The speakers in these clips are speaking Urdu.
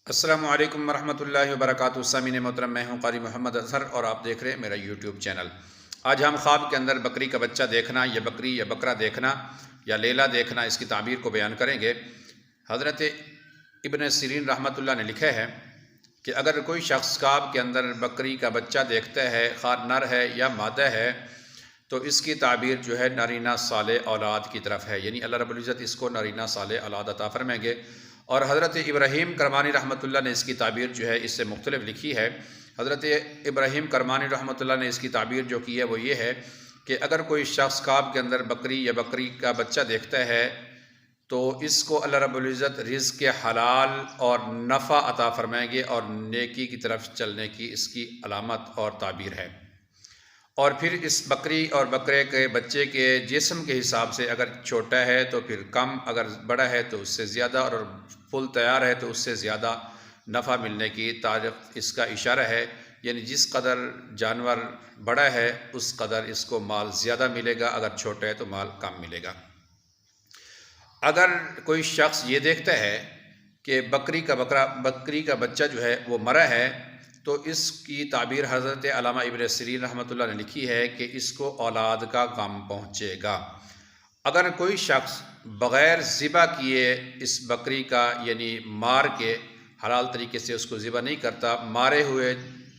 السلام علیکم ورحمۃ اللہ وبرکاتہ۔ سامعین محترم، میں ہوں قاری محمد اظہر اور آپ دیکھ رہے ہیں میرا یوٹیوب چینل۔ آج ہم خواب کے اندر بکری کا بچہ دیکھنا یا بکری یا بکرا دیکھنا یا لیلا دیکھنا، اس کی تعبیر کو بیان کریں گے۔ حضرت ابن سیرین رحمۃ اللہ نے لکھا ہے کہ اگر کوئی شخص خواب کے اندر بکری کا بچہ دیکھتا ہے، خواہ نر ہے یا مادہ ہے، تو اس کی تعبیر جو ہے نرینہ صالح اولاد کی طرف ہے، یعنی اللہ رب العزت اس کو نرینہ صالح اولاد عطا فرمائیں گے۔ اور حضرت ابراہیم کرمانی رحمۃ اللہ نے اس کی تعبیر جو ہے اس سے مختلف لکھی ہے۔ حضرت ابراہیم کرمانی رحمۃ اللہ نے اس کی تعبیر جو کی ہے وہ یہ ہے کہ اگر کوئی شخص خواب کے اندر بکری یا بکری کا بچہ دیکھتا ہے تو اس کو اللہ رب العزت رزق حلال اور نفع عطا فرمائیں گے، اور نیکی کی طرف چلنے کی اس کی علامت اور تعبیر ہے۔ اور پھر اس بکری اور بکرے کے بچے کے جسم کے حساب سے اگر چھوٹا ہے تو پھر کم، اگر بڑا ہے تو اس سے زیادہ، اور فل تیار ہے تو اس سے زیادہ نفع ملنے کی طرف اس کا اشارہ ہے، یعنی جس قدر جانور بڑا ہے اس قدر اس کو مال زیادہ ملے گا، اگر چھوٹا ہے تو مال کم ملے گا۔ اگر کوئی شخص یہ دیکھتا ہے کہ بکری کا بچہ جو ہے وہ مرا ہے، تو اس کی تعبیر حضرت علامہ ابن سیرین رحمۃ اللہ نے لکھی ہے کہ اس کو اولاد کا غم پہنچے گا۔ اگر کوئی شخص بغیر ذبح کیے اس بکری کا، یعنی مار کے حلال طریقے سے اس کو ذبح نہیں کرتا، مارے ہوئے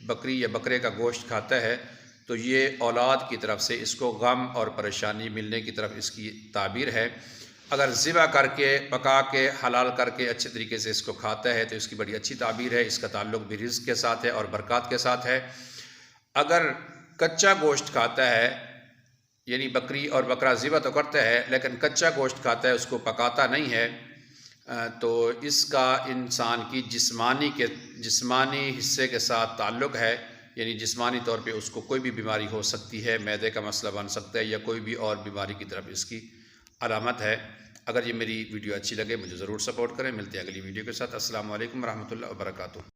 بکری یا بکرے کا گوشت کھاتا ہے، تو یہ اولاد کی طرف سے اس کو غم اور پریشانی ملنے کی طرف اس کی تعبیر ہے۔ اگر ذبح کر کے، پکا کے، حلال کر کے اچھے طریقے سے اس کو کھاتا ہے تو اس کی بڑی اچھی تعبیر ہے، اس کا تعلق بھی رزق کے ساتھ ہے اور برکات کے ساتھ ہے۔ اگر کچا گوشت کھاتا ہے، یعنی بکری اور بکرا ذبح تو کرتا ہے لیکن کچا گوشت کھاتا ہے، اس کو پکاتا نہیں ہے، تو اس کا انسان کی جسمانی حصے کے ساتھ تعلق ہے، یعنی جسمانی طور پہ اس کو کوئی بھی بیماری ہو سکتی ہے، معدے کا مسئلہ بن سکتا ہے یا کوئی بھی اور بیماری کی طرف اس کی علامت ہے۔ اگر یہ میری ویڈیو اچھی لگے مجھے ضرور سپورٹ کریں۔ ملتے ہیں اگلی ویڈیو کے ساتھ۔ السلام علیکم ورحمۃ اللہ وبرکاتہ۔